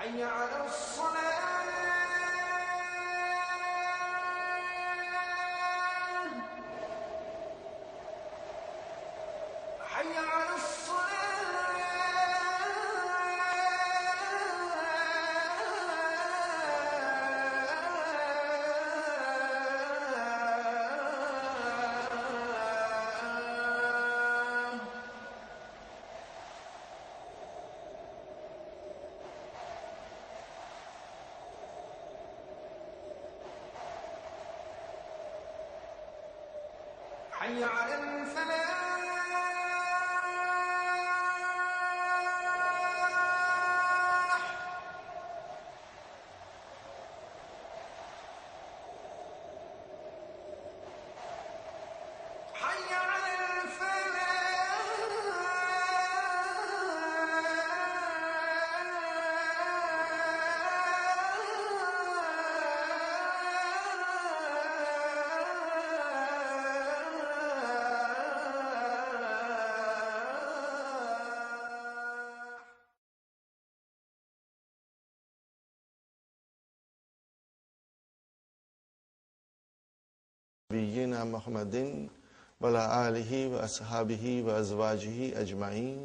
حي على الصلاة حي على حي على الفلاح حي على نبينا محمد وعلى آله وأصحابه وأزواجه أجمعين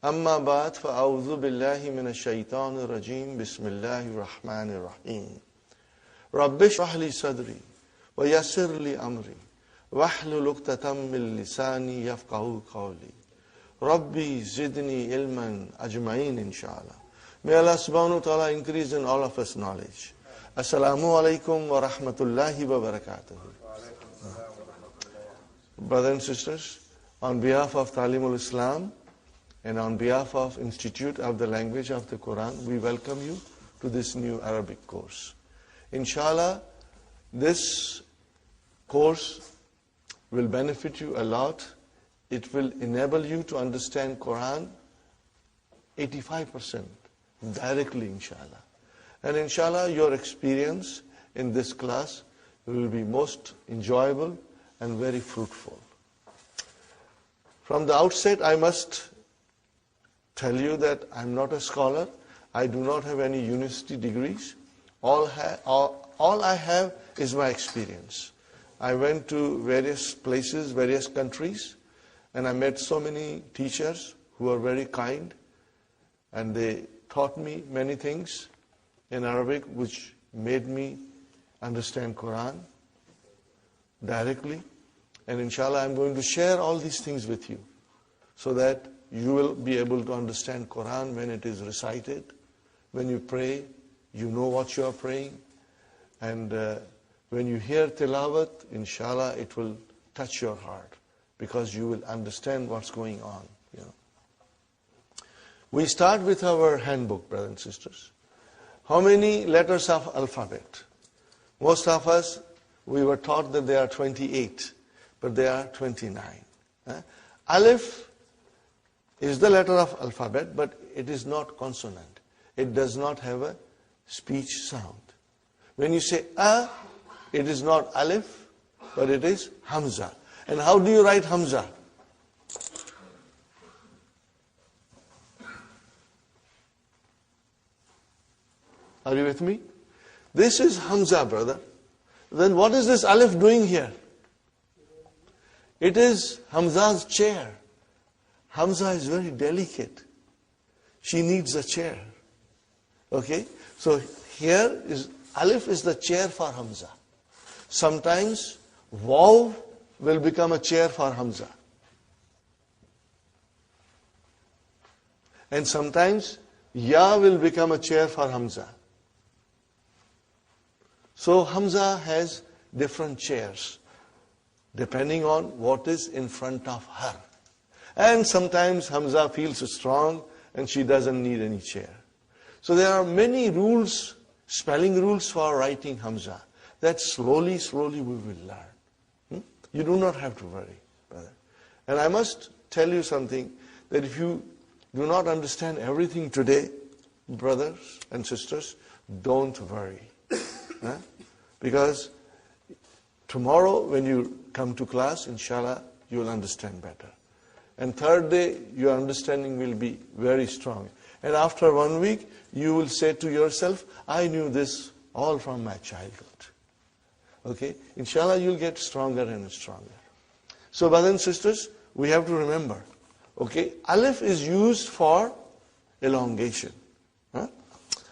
أما بعد فأعوذ بالله من الشيطان الرجيم بسم الله الرحمن الرحيم رب اشرح لي صدري ويسر لي أمري واحلل عقدة من لساني يفقهوا قولي ربي زدني علما أجمعين inshallah. May Allah subhanahu wa ta'ala increase in all of us knowledge. Assalamu alaikum wa rahmatullahi wa barakatuh. Brothers and sisters, on behalf of Talimul Islam and on behalf of Institute of the Language of the Quran, we welcome you to this new Arabic course. Inshallah, this course will benefit you a lot. It will enable you to understand Quran 85% directly, inshallah. And inshallah, your experience in this class will be most enjoyable and very fruitful. From the outset, I must tell you that I'm not a scholar. I do not have any university degrees. All I have is my experience. I went to various places, various countries, and I met so many teachers who are very kind, and they taught me many things in Arabic which made me understand Quran directly. And inshallah, I'm going to share all these things with you so that you will be able to understand Quran when it is recited. When you pray, you know what you are praying. And when you hear tilawat, inshallah, it will touch your heart because you will understand what's going on. You know. We start with our handbook, brothers and sisters. How many letters of alphabet? Most of us, we were taught that there are 28, but there are 29. Alif is the letter of alphabet, but it is not consonant. It does not have a speech sound. When you say a, it is not alif, but it is hamza. And how do you write hamza? Are you with me? This is hamza, brother. Then what is this alif doing here? It is Hamza's chair. Hamza is very delicate. She needs a chair. Okay? So here is alif is the chair for Hamza. Sometimes waw will become a chair for Hamza. And sometimes ya will become a chair for Hamza. So Hamza has different chairs depending on what is in front of her. And sometimes Hamza feels strong and she doesn't need any chair. So there are many rules, spelling rules for writing Hamza that slowly we will learn. You do not have to worry, brother. And I must tell you something, that if you do not understand everything today, brothers and sisters, don't worry. Because tomorrow when you come to class, inshallah, you will understand better. And third day, your understanding will be very strong. And after 1 week, you will say to yourself, I knew this all from my childhood. Okay? Inshallah, you'll get stronger and stronger. So, brothers and sisters, we have to remember, okay, alif is used for elongation.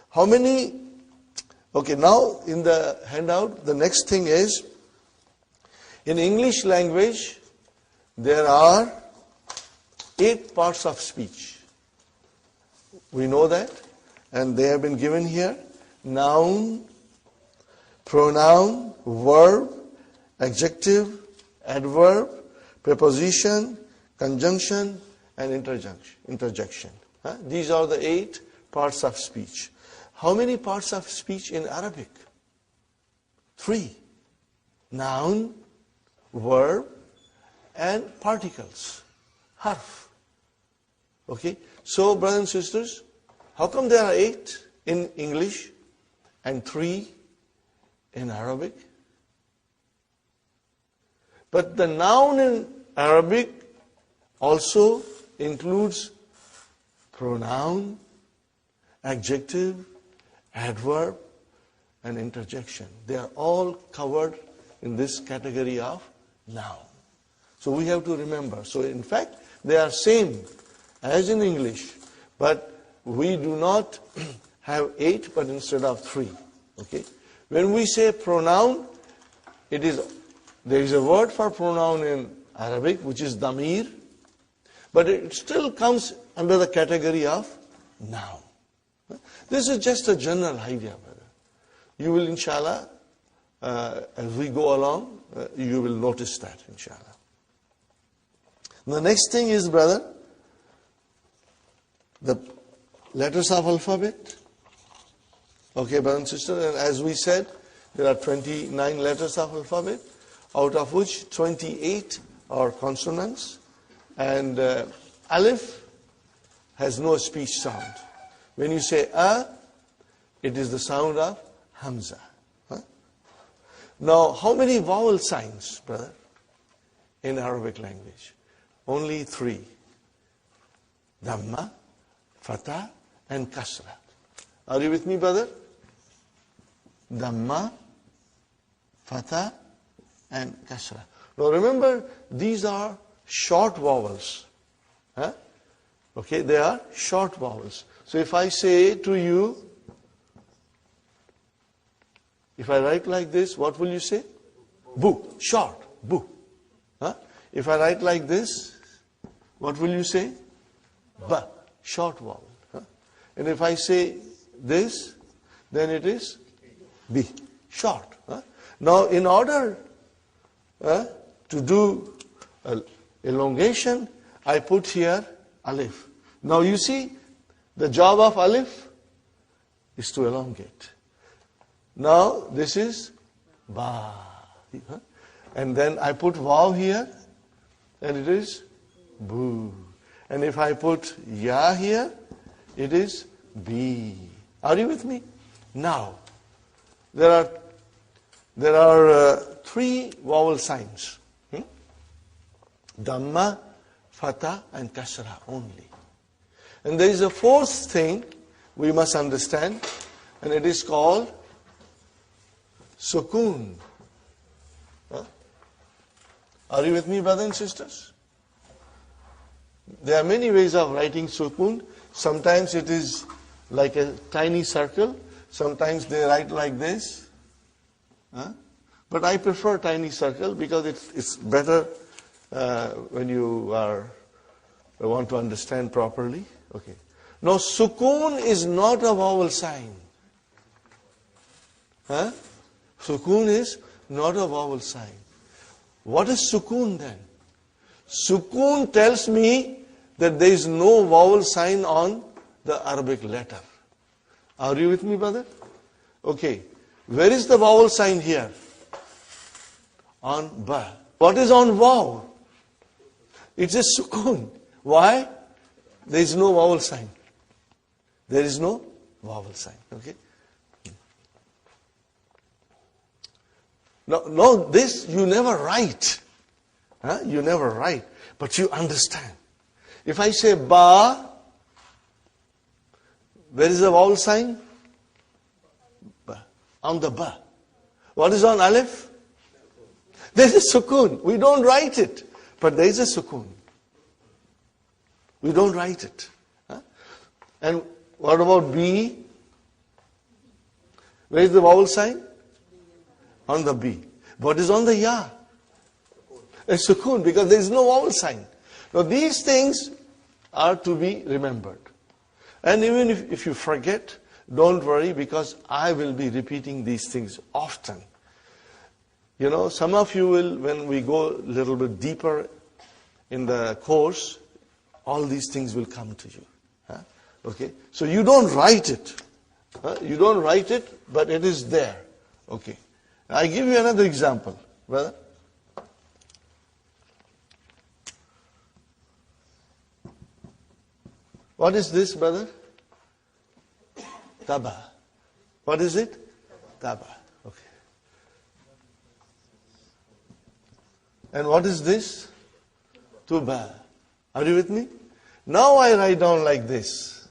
How many? Okay, now in the handout, the next thing is, in English language, there are 8 parts of speech. We know that, and they have been given here. Noun, pronoun, verb, adjective, adverb, preposition, conjunction, and interjection. These are the 8 parts of speech. How many parts of speech in Arabic? 3. Noun, verb, and particles. Harf. Okay? So, brothers and sisters, how come there are 8 in English and 3 in Arabic? But the noun in Arabic also includes pronoun, adjective, adverb, and interjection. They are all covered in this category of noun. So we have to remember. So in fact, they are same as in English, but we do not have 8, but instead of 3. Okay? When we say pronoun, there is a word for pronoun in Arabic, which is damir, but it still comes under the category of noun. This is just a general idea, brother. You will, inshallah, as we go along, you will notice that, inshallah. The next thing is, brother, the letters of alphabet. Okay, brother and sister, and as we said, there are 29 letters of alphabet, out of which 28 are consonants, and alif has no speech sound. When you say a, it is the sound of hamza. Now, how many vowel signs, brother, in Arabic language? Only 3. Dhamma, fatha, and kasra. Are you with me, brother? Dhamma, fatha, and kasra. Now remember, these are short vowels. Okay, they are short vowels. So if I say to you, if I write like this, what will you say? Bu, short, bu. If I write like this, what will you say? Ba, short vowel. And if I say this, then it is bi, short. Now in order to do elongation, I put here alif. Now you see, the job of alif is to elongate. Now this is ba. And then I put vav here, and it is bu. And if I put ya here, it is bi. Are you with me? Now, there are there are three vowel signs. Dhamma, Fatha and Kasra only. And there is a fourth thing we must understand, and it is called Sukoon. Are you with me, brothers and sisters? There are many ways of writing Sukoon. Sometimes it is like a tiny circle. Sometimes they write like this. But I prefer tiny circle because it's better when you want to understand properly. Okay. Now, Sukoon is not a vowel sign. Sukoon is not a vowel sign. What is Sukoon then? Sukoon tells me that there is no vowel sign on the Arabic letter. Are you with me, brother? Okay. Where is the vowel sign here? On ba. What is on vav? It's a Sukoon. Why? There is no vowel sign. There is no vowel sign. Okay. No, this you never write. You never write. But you understand. If I say ba, where is the vowel sign? Ba. On the ba. What is on alif? There is a sukoon. We don't write it. But there is a sukoon. We don't write it. And what about B? Where is the vowel sign? On the B. What is on the ya? A sukoon, because there is no vowel sign. Now these things are to be remembered. And even if you forget, don't worry, because I will be repeating these things often. You know, some of you will, when we go a little bit deeper in the course, all these things will come to you. Okay? So you don't write it. You don't write it, but it is there. Okay. I give you another example, brother. What is this, brother? Taba. What is it? Taba. Okay. And what is this? Tuba. Are you with me? Now I write down like this.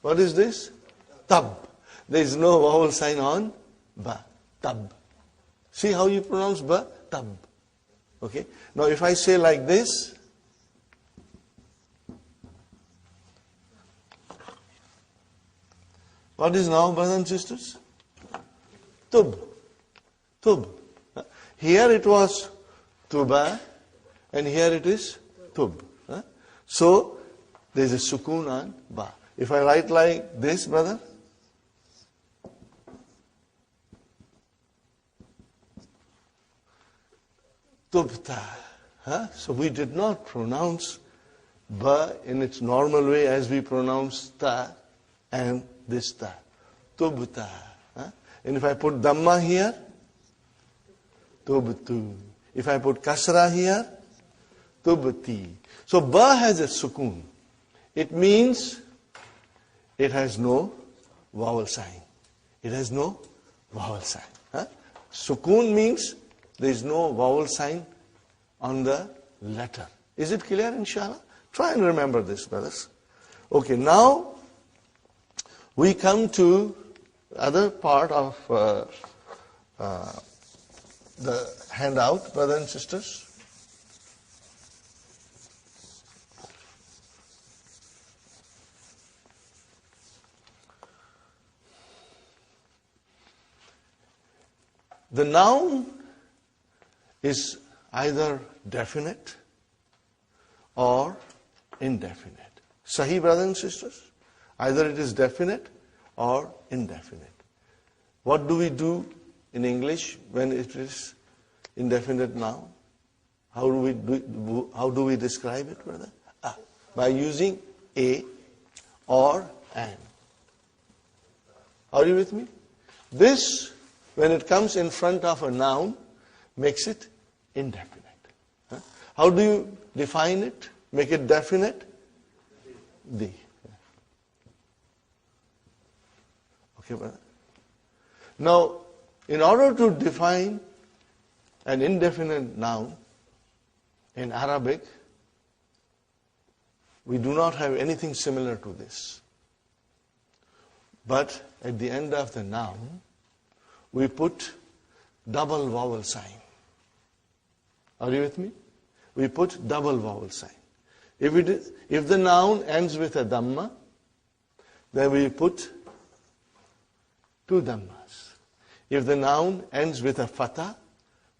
What is this? Tab. There is no vowel sign on ba. Tab. See how you pronounce ba? Tab. Okay. Now if I say like this, what is now, brothers and sisters? Tub. Tub. Here it was tuba, and here it is tub. So there is a sukoon on ba. If I write like this, brother, tubta. So we did not pronounce ba in its normal way as we pronounce ta and this ta. Tubta. And if I put dhamma here, tubtu. If I put kasra here, tubti. So ba has a sukoon. It means it has no vowel sign. It has no vowel sign. Sukoon means there is no vowel sign on the letter. Is it clear, inshallah? Try and remember this, brothers. Okay, now we come to other part of the handout, brothers and sisters. The noun is either definite or indefinite. Sahih, brothers and sisters? Either it is definite or indefinite. What do we do in English when it is indefinite noun? How do we describe it, brother? By using a or an. Are you with me? This, when it comes in front of a noun, makes it indefinite. How do you define it? Make it definite? The. Okay, brother. Now, In order to define an indefinite noun in Arabic, we do not have anything similar to this. But at the end of the noun, we put double vowel sign. Are you with me? We put double vowel sign. If the noun ends with a dhamma, then we put two dhammas. If the noun ends with a fatha,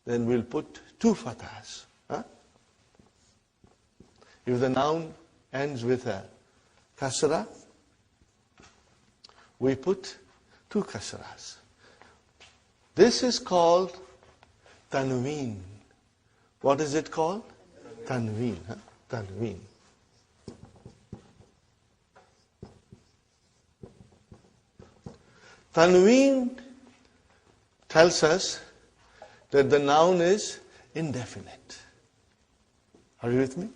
then we'll put two fathas. Huh? If the noun ends with a kasra, we put two kasras. This is called tanween. What is it called? Tanween. Huh? Tanween. Tanween tells us that the noun is indefinite. Are you with me?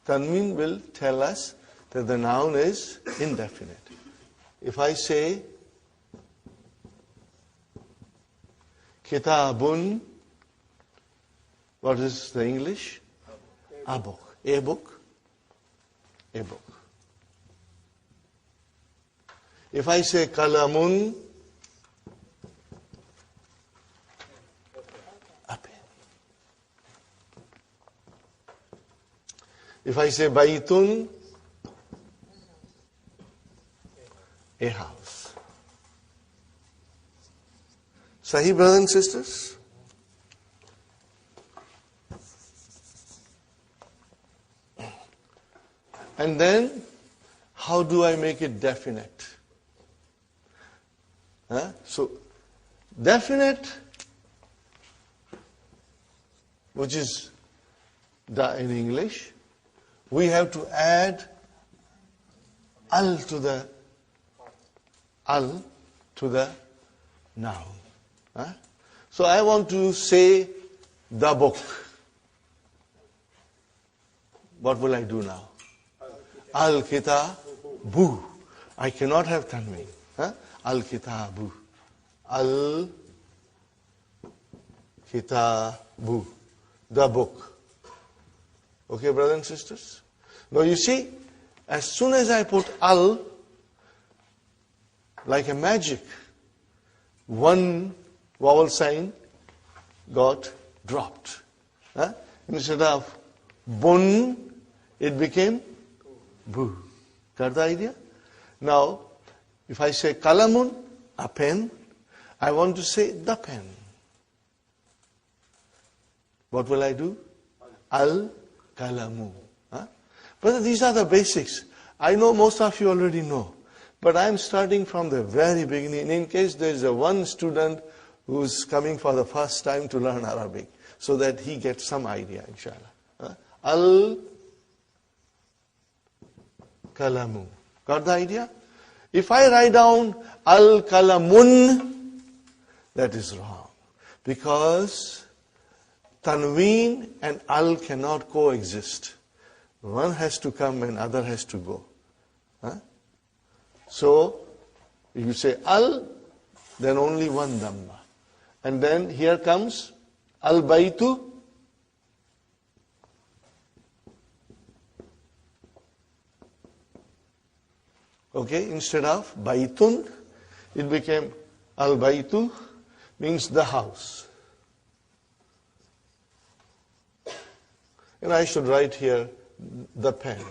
Tanween will tell us that the noun is indefinite. If I say kitabun, what is the English? A book. A book. A book. If I say kalamun, a pen. If I say baytun, a house. Sahih, brothers and sisters? And then, how do I make it definite? So, definite, which is da in English, we have to add al to the noun. So I want to say the book. What will I do now? Al-kitabu. I cannot have tanween. Al-kitabu. Al-kitabu. The book. Okay, brothers and sisters? Now you see, as soon as I put al, like a magic, one vowel sign got dropped. Instead of bun, it became bu. Got the idea? Now, if I say kalamun, a pen, I want to say the pen. What will I do? Al-kalamu. But these are the basics. I know most of you already know. But I'm starting from the very beginning, in case there's one student who's coming for the first time to learn Arabic, so that he gets some idea, inshallah. Al-kalamu. Got the idea? If I write down al-kalamun, that is wrong. Because tanween and al cannot coexist. One has to come and other has to go. So, if you say al, then only one dhamma. And then here comes al-baytu. Okay, instead of baytun, it became al-baytu, means the house. And I should write here the pen.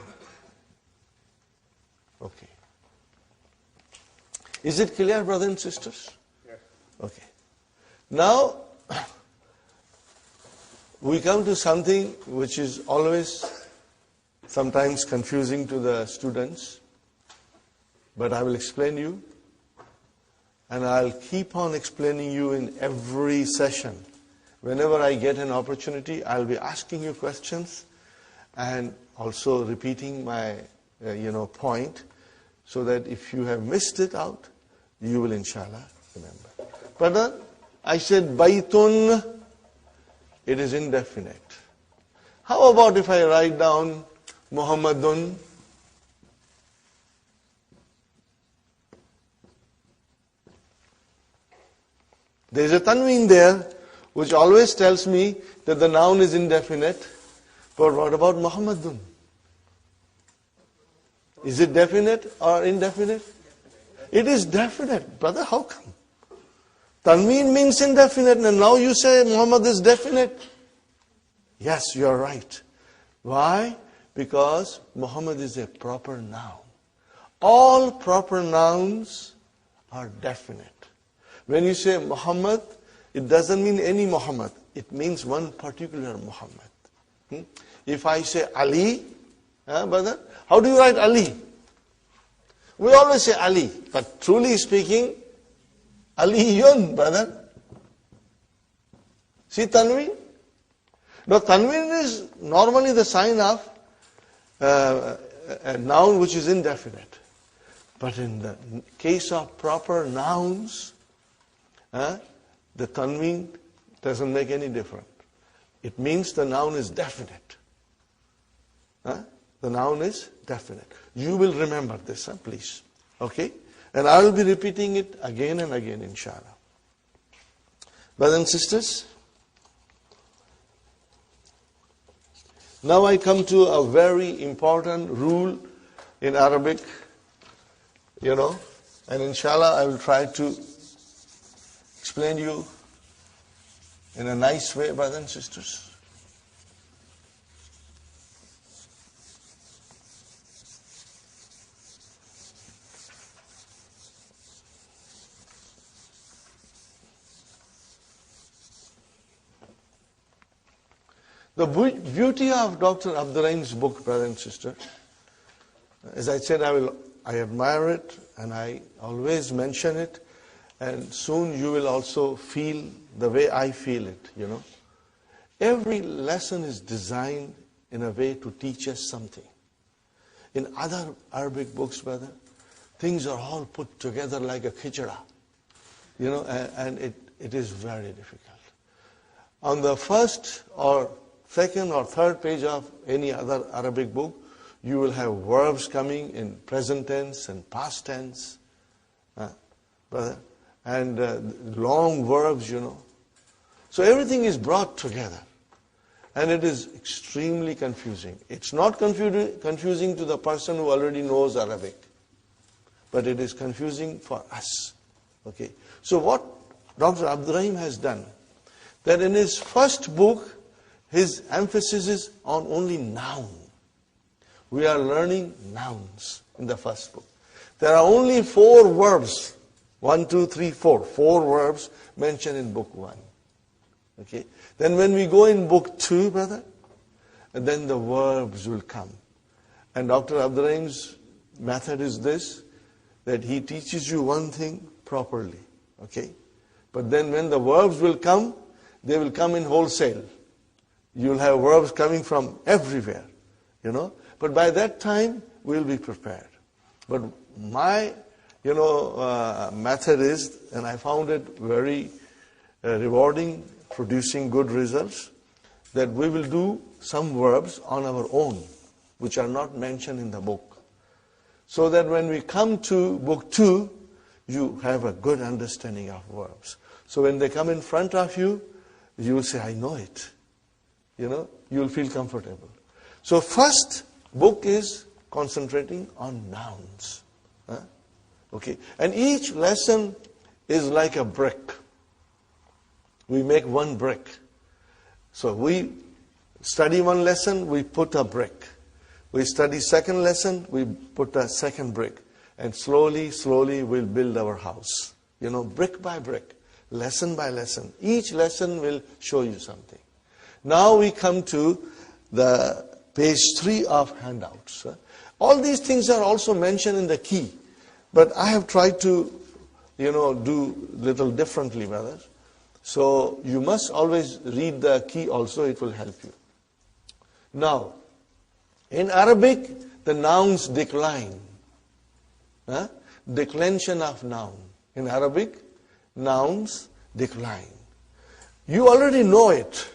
Okay. Is it clear, brothers and sisters? Yes. Okay. Now, we come to something which is always sometimes confusing to the students, but I will explain you, and I'll keep on explaining you in every session. Whenever I get an opportunity, I'll be asking you questions and also repeating my point, so that if you have missed it out, you will inshallah remember. Brother, I said baytun, it is indefinite. How about if I write down Muhammadun? There is a tanween there, which always tells me that the noun is indefinite. But what about Muhammadun? Is it definite or indefinite? It is definite. Brother, how come? Tanween means indefinite, and now you say Muhammad is definite. Yes, you are right. Why? Because Muhammad is a proper noun. All proper nouns are definite. When you say Muhammad, it doesn't mean any Muhammad. It means one particular Muhammad. If I say Ali, brother, how do you write Ali? We always say Ali, but truly speaking, Aliyun, brother. See Tanween? Now Tanween is normally the sign of a noun which is indefinite. But in the case of proper nouns, the Tanween doesn't make any difference. It means the noun is definite. The noun is definite. You will remember this, please. Okay? And I will be repeating it again and again, inshallah. Brothers and sisters, now I come to a very important rule in Arabic, and inshallah I will try to explain you in a nice way, brothers and sisters. The beauty of Dr. Abdul Rahiim's book, brother and sister, as I said, I admire it and I always mention it, and soon you will also feel the way I feel it, Every lesson is designed in a way to teach us something. In other Arabic books, brother, things are all put together like a khichda, and it is very difficult. On the first or second or third page of any other Arabic book, you will have verbs coming in present tense and past tense, brother, and long verbs, So everything is brought together, and it is extremely confusing. It's not confusing to the person who already knows Arabic, but it is confusing for us. Okay. So what Dr. Abdul Rahiim has done, that in his first book, his emphasis is on only noun. We are learning nouns in the first book. There are only 4 verbs. 1, 2, 3, 4. 4 verbs mentioned in book 1. Okay. Then when we go in book 2, brother, then the verbs will come. And Dr. Abdul Rahiim's method is this, that he teaches you one thing properly. Okay. But then when the verbs will come, they will come in wholesale. You'll have verbs coming from everywhere, But by that time, we'll be prepared. But my, method is, and I found it very rewarding, producing good results, that we will do some verbs on our own, which are not mentioned in the book. So that when we come to book 2, you have a good understanding of verbs. So when they come in front of you, you will say, I know it. You'll feel comfortable. So first book is concentrating on nouns. Okay. And each lesson is like a brick. We make one brick. So we study one lesson, we put a brick. We study second lesson, we put a second brick. And slowly, slowly we'll build our house. Brick by brick, lesson by lesson. Each lesson will show you something. Now we come to the page 3 of handouts. All these things are also mentioned in the key. But I have tried to, do little differently, brothers. So you must always read the key also, it will help you. Now, in Arabic, the nouns decline. Declension of noun. In Arabic, nouns decline. You already know it,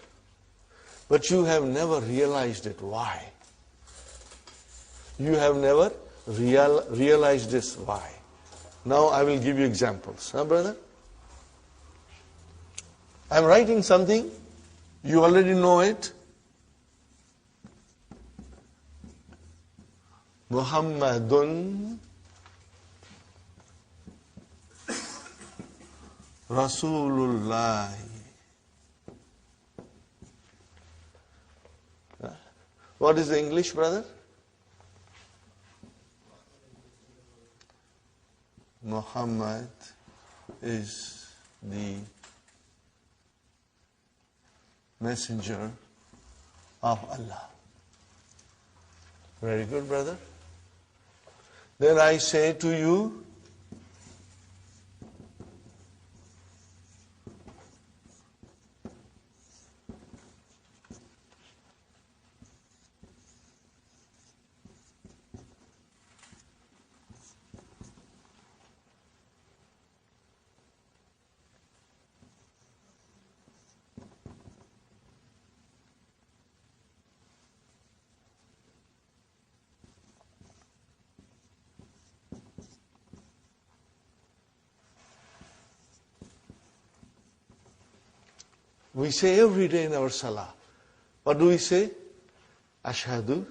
but you have never realized it. Why? You have never realized this. Why? Now I will give you examples. Brother? I'm writing something, you already know it. Muhammadun Rasulullah. What is the English, brother? Muhammad is the messenger of Allah. Very good, brother. Then I say to you, we say every day in our salah. What do we say? Ashhadu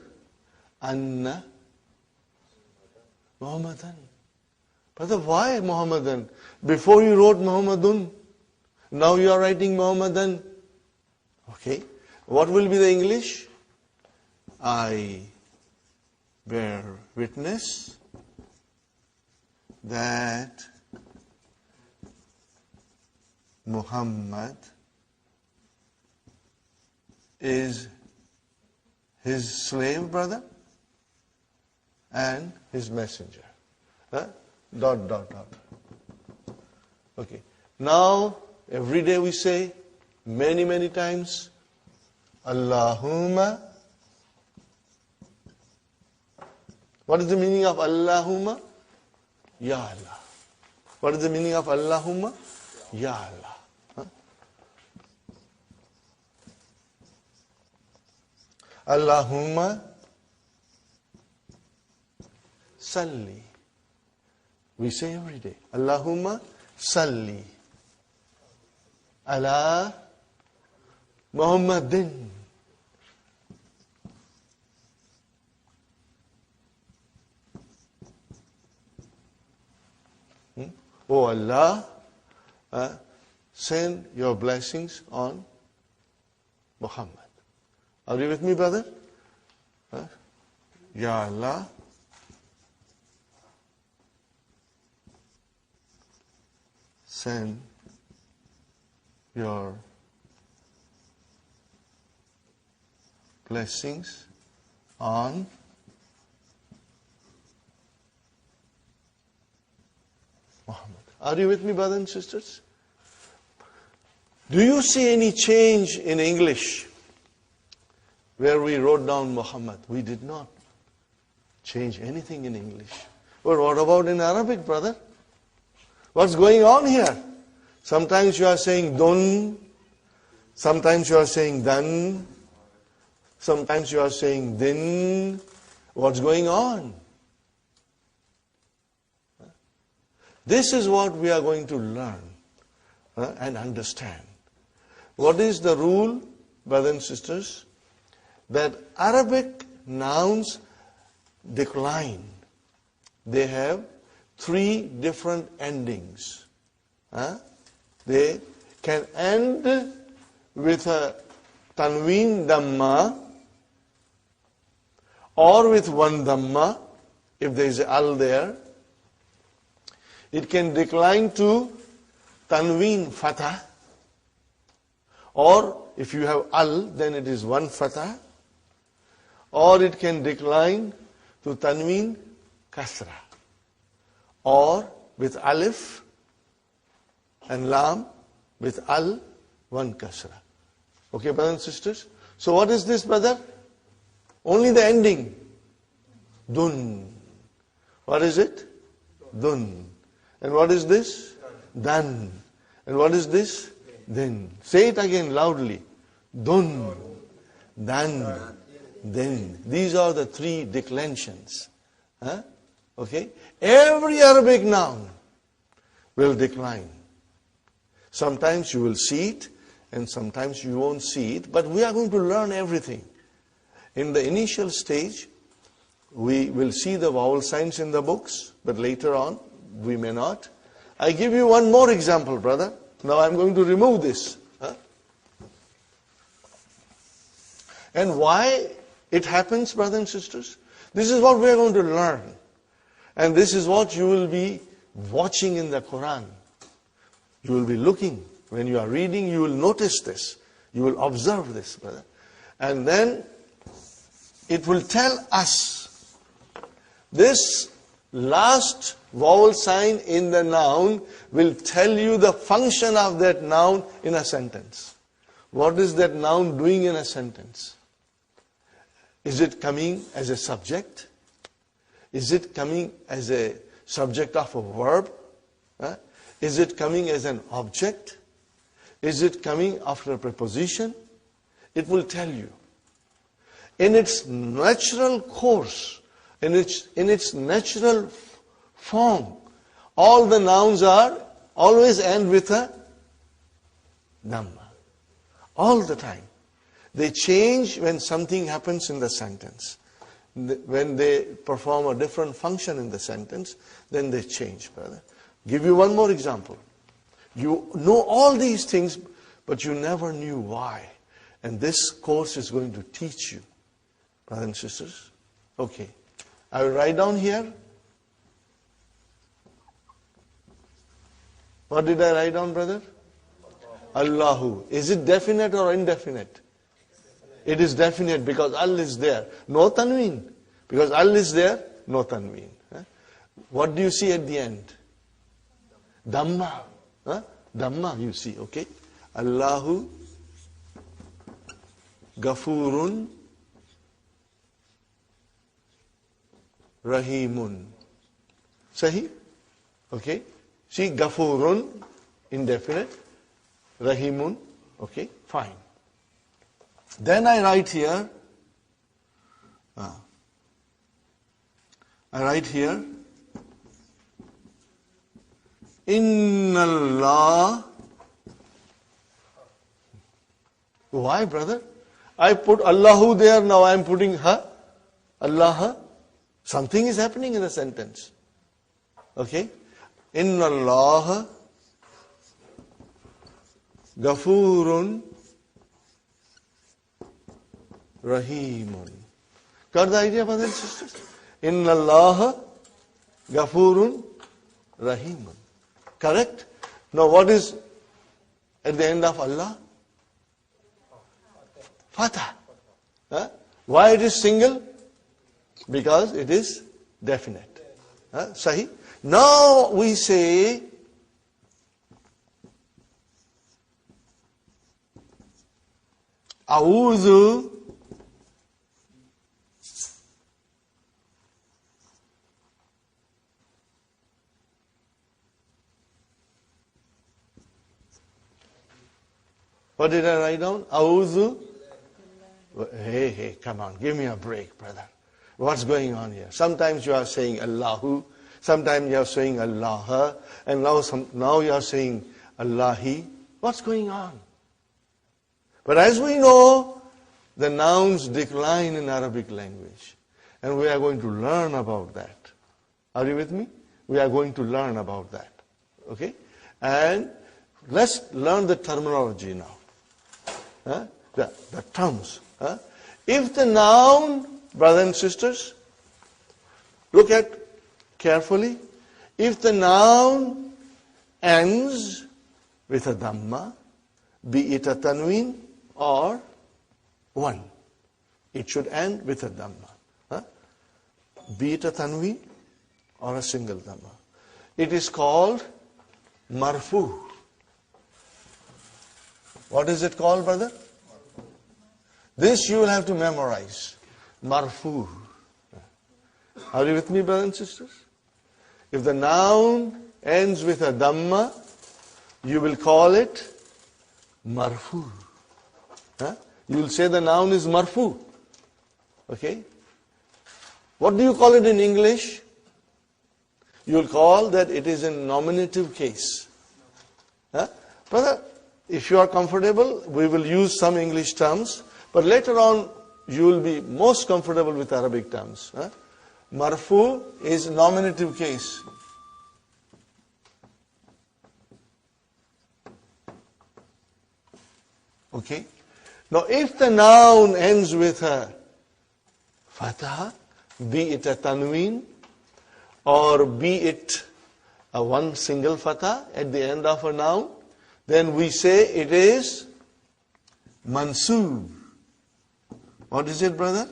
anna Muhammadan. Brother, why Muhammadan? Before you wrote Muhammadun, now you are writing Muhammadan. Okay. What will be the English? I bear witness that Muhammad is his slave, brother, and his messenger. Huh? Dot, dot, dot. Okay. Now, every day we say, many, many times, Allahumma. What is the meaning of Allahumma? Ya Allah. What is the meaning of Allahumma? Ya Allah. Allahumma salli. We say every day, Allahumma salli ala Muhammadin. Oh Allah, send your blessings on Muhammad. Are you with me, brother? Ya Allah, send your blessings on Muhammad. Are you with me, brothers and sisters? Do you see any change in English where we wrote down Muhammad? We did not change anything in English. But what about in Arabic, brother? What's going on here? Sometimes you are saying dun, sometimes you are saying dan, sometimes you are saying din. What's going on? This is what we are going to learn and understand. What is the rule, brothers and sisters? That Arabic nouns decline. They have 3 different endings. They can end with a tanween dhamma or with one dhamma if there is a al there. It can decline to tanween fatah, or if you have al, then it is one fatah, or it can decline to tanween kasra, or with alif and lam, with al, one kasra. Okay, brothers and sisters? So what is this, brother? Only the ending. Dun. What is it? Dun. And what is this? Dan. And what is this? Then. Say it again loudly. Dun. Dan. Then. These are the 3 declensions. Okay? Every Arabic noun will decline. Sometimes you will see it, and sometimes you won't see it, but we are going to learn everything. In the initial stage, we will see the vowel signs in the books, but later on, we may not. I give you one more example, brother. Now I'm going to remove this. And why it happens, brothers and sisters? This is what we are going to learn. And this is what you will be watching in the Quran. You will be looking. When you are reading, you will notice this. You will observe this, brother. And then it will tell us this last vowel sign in the noun will tell you the function of that noun in a sentence. What is that noun doing in a sentence? Is it coming as a subject? Is it coming as a subject of a verb? Is it coming as an object? Is it coming after a preposition? It will tell you. In its natural course, in its natural form, all the nouns are always end with a dhamma. All the time. They change when something happens in the sentence. When they perform a different function in the sentence, then they change, brother. Give you one more example. You know all these things, but you never knew why. And this course is going to teach you, brothers and sisters. Okay. I will write down here. What did I write down, brother? Allahu. Is it definite or indefinite? It is definite because Al is there. No tanween. Because Al is there, no tanween. What do you see at the end? Dhamma. Dhamma you see, okay? Allahu Ghafurun Rahimun. Sahi? Okay? See, Ghafurun, indefinite. Rahimun, okay? Fine. Then I write here, Inna Allah. Why, brother? I put Allahu there, now I am putting ha. Allah. Something is happening in the sentence. Okay? Inna Allah Ghafurun Rahimun. Got the idea, brothers and sisters? Inna Allah Ghafurun Rahimun. Correct? Now what is at the end of Allah? Fatah. Why it is single? Because it is definite. Sahi? Now we say A'udhu What did I write down? A'udhu. Hey, come on, give me a break, brother. What's going on here? Sometimes you are saying Allahu, sometimes you are saying Allah, and now you are saying Allahi. What's going on? But as we know, the nouns decline in Arabic language. And we are going to learn about that. Are you with me? We are going to learn about that. Okay? And let's learn the terminology now. The terms. If the noun, brothers and sisters, look at carefully. If the noun ends with a dhamma, be it a tanween or one, it should end with a dhamma. Be it a tanween or a single dhamma. It is called marfu. What is it called, brother? This you will have to memorize. Marfu. Are you with me, brothers and sisters? If the noun ends with a dhamma, you will call it marfu. You will say the noun is marfu. Okay? What do you call it in English? You will call that it is in nominative case. Brother, if you are comfortable, we will use some English terms, but later on you will be most comfortable with Arabic terms. Marfu is nominative case. Okay. Now if the noun ends with a fatha, be it a tanween or be it a one single fatha at the end of a noun, then we say it is mansoob. What is it, brother?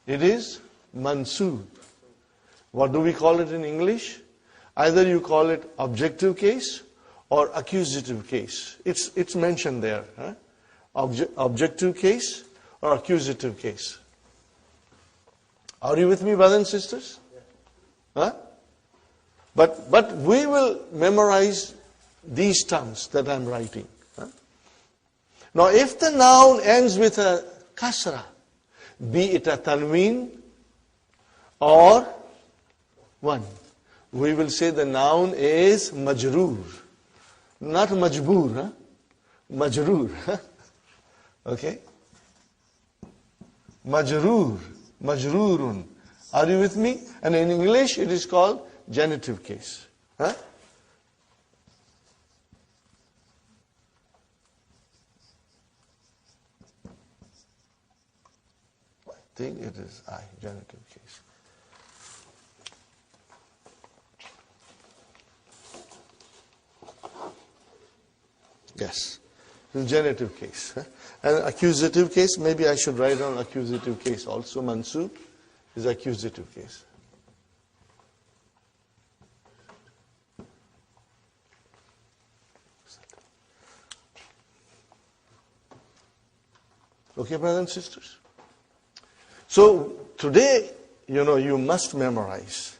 It is mansoob. What do we call it in English? Either you call it objective case or accusative case. It's mentioned there. Objective case or accusative case. Are you with me, brothers and sisters? But we will memorize these terms that I'm writing. Now if the noun ends with a kasra, be it a tanween or one, we will say the noun is majroor. Not majboor, majroor. Okay? Majroor, majroorun. Are you with me? And in English it is called genitive case. I think it is genitive case. Yes, the genitive case. And accusative case, maybe I should write down accusative case also. Mansoob is accusative case. Okay, brothers and sisters? So today, you must memorize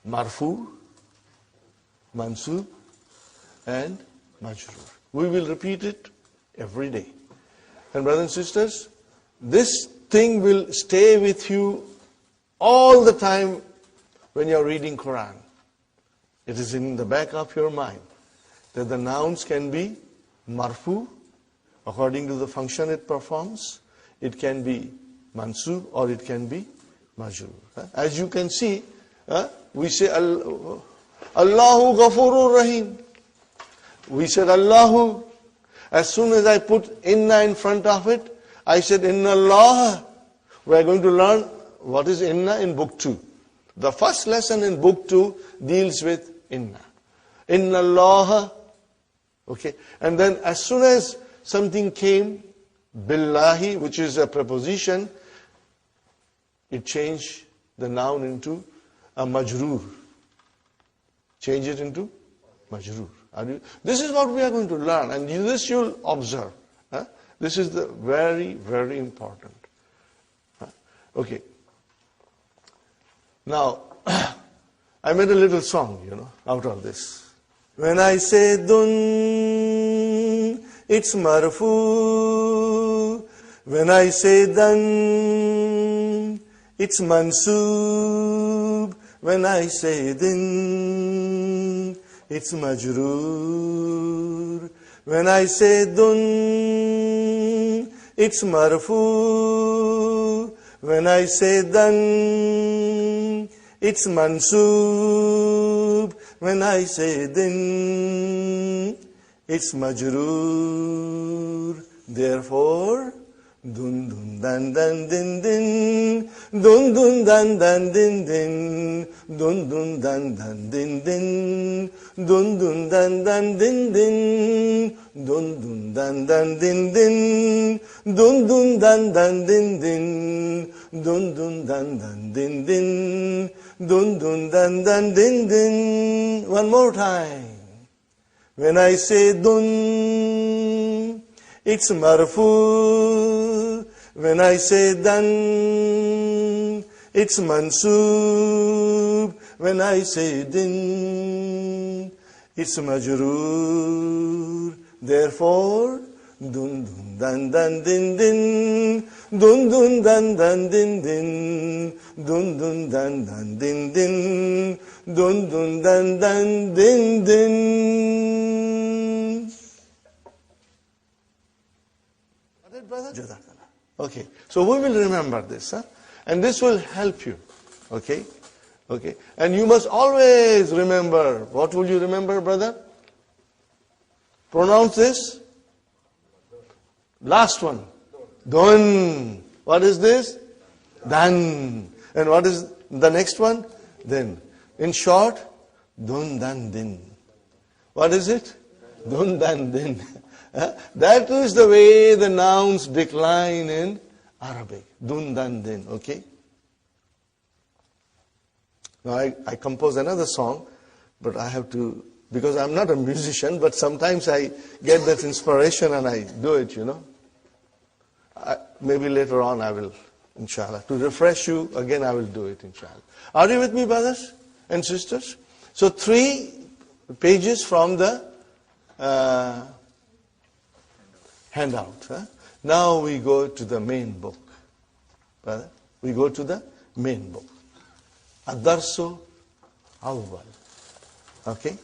marfu, mansoob, and majroor. We will repeat it every day. And brothers and sisters, this thing will stay with you all the time when you are reading Quran. It is in the back of your mind that the nouns can be marfu, according to the function it performs. It can be mansoob or it can be majroor. As you can see, we say Allahu Ghafurur Rahim. We said Allahu. As soon as I put inna in front of it, I said inna Allah. We are going to learn what is inna in book 2. The first lesson in book 2 deals with inna. Inna Allah. Okay. And then as soon as something came, billahi, which is a preposition, it changed the noun into a majroor. Change it into majroor. This is what we are going to learn, and this you'll observe. This is the very, very important. Okay. Now, I made a little song, out of this. When I say dun, it's marfu. When I say dan, it's mansoob. When I say din, it's majroor. When I say dun, it's marfu. When I say dan, it's mansoob. When I say din, it's majroor. Therefore, dun dun dan dan din din, dun dun dan dan din din, dun dun dan dan din din, dun dun dan dan din din, dun dun dan dan din din, dun dun dan dan din din, dun dun dan dan din din, dun dun dan dan din din. One more time. When I say dun, it's marfu. When I say dan, it's mansoob. When I say din, it's majroor. Therefore, dun dun dan dan din din, dun dun dan dan din din, dun dun dan dan din din, dun dun dan dan din din. it, brother? Jazakallah. Okay. So we will remember this, huh? And this will help you. Okay? Okay. And you must always remember. What will you remember, brother? Pronounce this. Last one. Dun. What is this? Dan. And what is the next one? Then. In short, dun dan din. What is it? Dun dan din. That is the way the nouns decline in Arabic. Dun dan din. Okay? Now I compose another song, but I have to, because I'm not a musician, but sometimes I get that inspiration and I do it, you know. Maybe later on I will, inshallah. To refresh you, again I will do it, inshallah. Are you with me, brothers and sisters? So 3 pages from the handout. Huh? Now we go to the main book. Brother, we go to the main book. Ad-Darsu Awwal. Okay?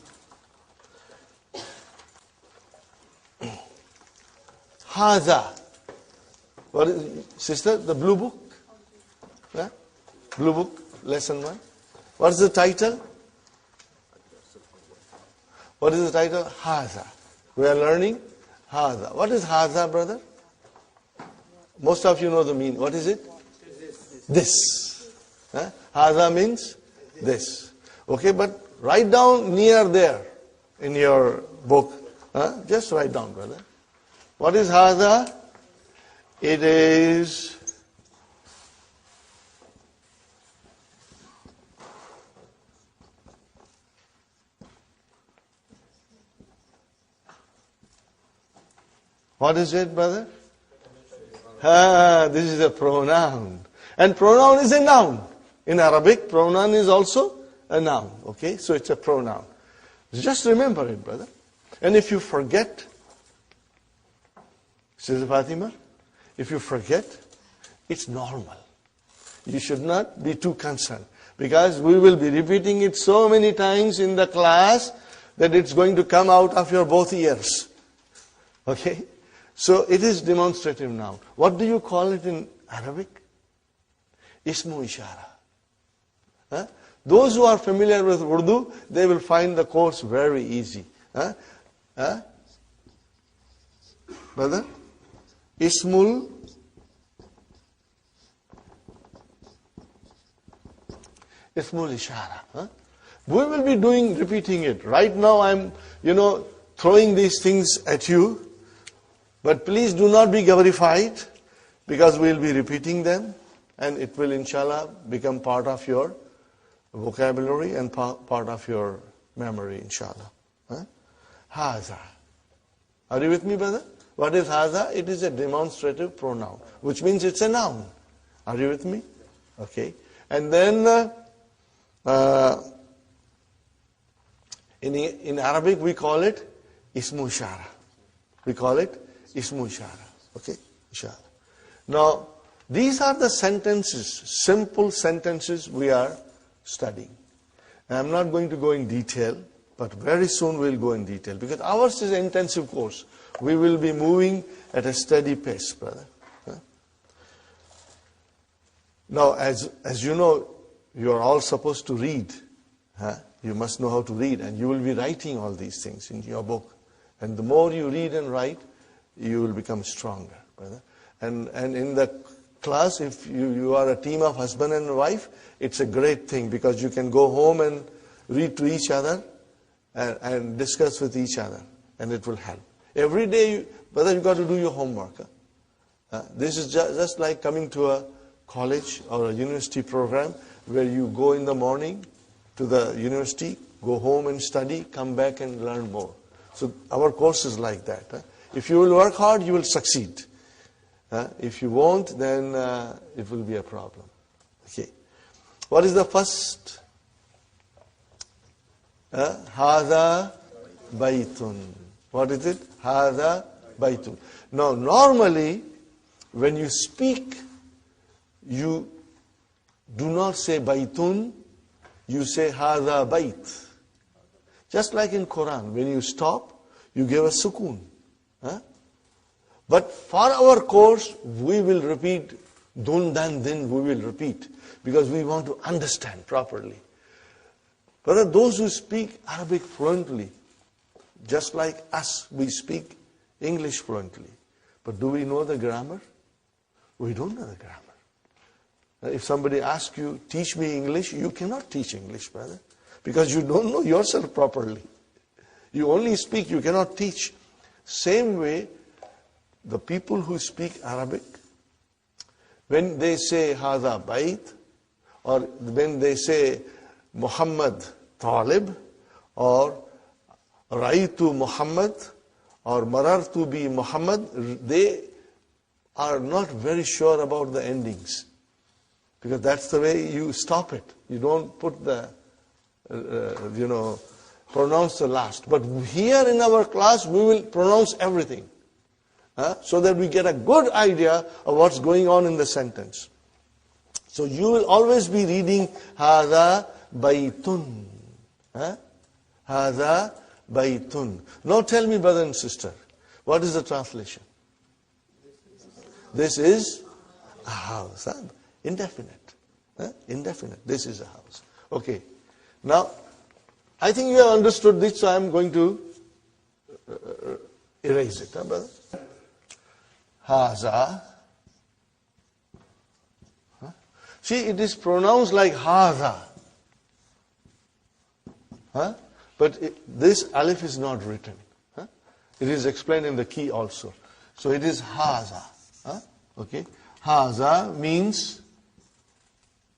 Haza. What is, sister, the blue book? Yeah? Blue book, lesson 1. What is the title? What is the title? Haza. We are learning Haza. What is Haza, brother? Most of you know the meaning. What is it? This. Huh? Haza means this. Okay, but write down near there in your book. Huh? Just write down, brother. What is Haza? It is what is it, brother? This is a pronoun. And pronoun is a noun. In Arabic, pronoun is also a noun. Okay, so it's a pronoun. Just remember it, brother. And if you forget, Sister Fatima, if you forget, it's normal. You should not be too concerned. Because we will be repeating it so many times in the class that it's going to come out of your both ears. Okay? So it is demonstrative noun. What do you call it in Arabic? Ismu Ishara. Huh? Those who are familiar with Urdu, they will find the course very easy. Huh? Huh? Brother? Ismul Ishara. Huh? We will be repeating it. Right now I'm, throwing these things at you. But please do not be gabarified, because we will be repeating them. And it will, inshallah, become part of your vocabulary and part of your memory, inshallah. Huh? Haza. Are you with me, brother? What is haza? It is a demonstrative pronoun, which means it's a noun. Are you with me? Okay. And then in Arabic we call it ismu ishara. We call it ismu ishara. Okay? Inshallah. Now, these are the sentences, simple sentences we are studying. And I'm not going to go in detail, but very soon we'll go in detail, because ours is an intensive course. We will be moving at a steady pace, brother. Huh? Now, as you know, you are all supposed to read. Huh? You must know how to read, and you will be writing all these things in your book. And the more you read and write, you will become stronger, brother. And in the class, if you are a team of husband and wife, it's a great thing, because you can go home and read to each other and discuss with each other, and it will help. Every day, brother, you got to do your homework. This is just like coming to a college or a university program, where you go in the morning to the university, go home and study, come back and learn more. So our course is like that. If you will work hard, you will succeed. If you won't, then it will be a problem. Okay. What is the first? Hada baytun. What is it? Hada baytun. Now, normally, when you speak, you do not say baytun, you say hada bayt. Just like in Quran, when you stop, you give a sukoon. But for our course, we will repeat dun, dan, din, we will repeat, because we want to understand properly. But those who speak Arabic fluently, just like us, we speak English fluently. But do we know the grammar? We don't know the grammar. If somebody asks you, teach me English, you cannot teach English, brother, because you don't know yourself properly. You only speak, you cannot teach. Same way, the people who speak Arabic, when they say Hada Bait, or when they say Muhammad Talib, or Raitu Muhammad, or Marartu bi Muhammad, they are not very sure about the endings. Because that's the way you stop it. You don't put the, pronounce the last. But here in our class, we will pronounce everything. So that we get a good idea of what's going on in the sentence. So you will always be reading Hada Baitun. Hada Baitun. Now tell me, brother and sister, what is the translation? This is a house. Indefinite. Indefinite. This is a house. Okay. Now, I think you have understood this, so I am going to erase it, brother. Haza. See, it is pronounced like Haza. But this alif is not written. It is explained in the key also. So it is Haza. Okay. Haza means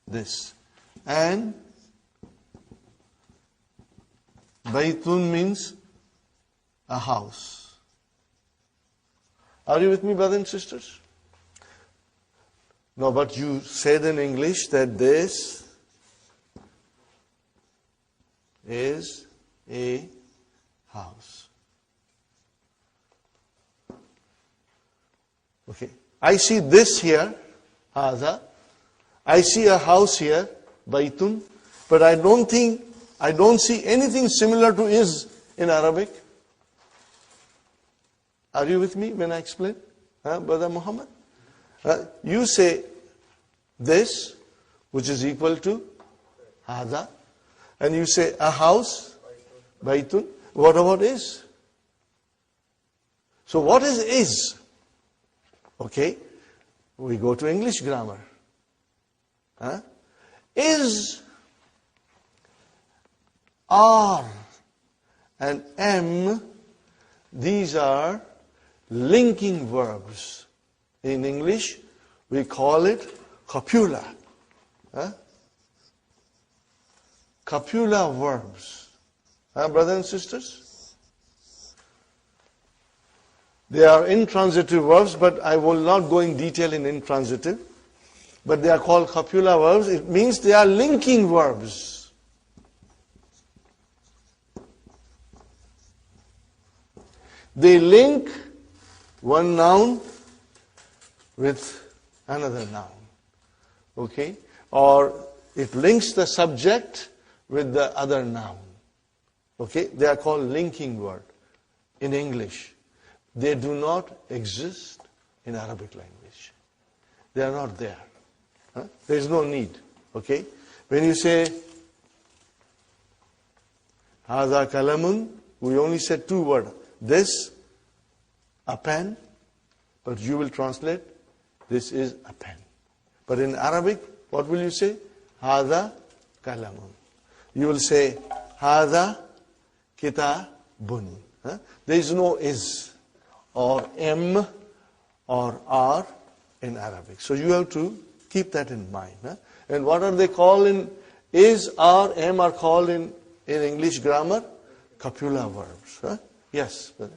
this. And Baitun means a house. Are you with me, brothers and sisters? No, but you said in English that this is a house. Okay. I see this here, Haza. I see a house here, Baitun. But I don't see anything similar to is in Arabic. Are you with me when I explain? Brother Muhammad? You say this, which is equal to Hada. And you say a house, Baitun. What about is? So what is? Okay. We go to English grammar. Is, are, and am, these are linking verbs. In English, we call it copula. Copula verbs. Brothers and sisters? They are intransitive verbs, but I will not go in detail in intransitive. But they are called copula verbs. It means they are linking verbs. They link one noun with another noun. Okay? Or it links the subject with the other noun. Okay? They are called linking word in English. They do not exist in Arabic language. They are not there. There is no need. Okay? When you say Hadha kalamun, we only said two words. This, a pen, but you will translate, this is a pen. But in Arabic, what will you say? Hadha kalamun. You will say Hadha kitabun. There is no is or am or are in Arabic. So you have to keep that in mind. And what are they called in is, are, am are called in English grammar? Copula verbs. Yes, brother.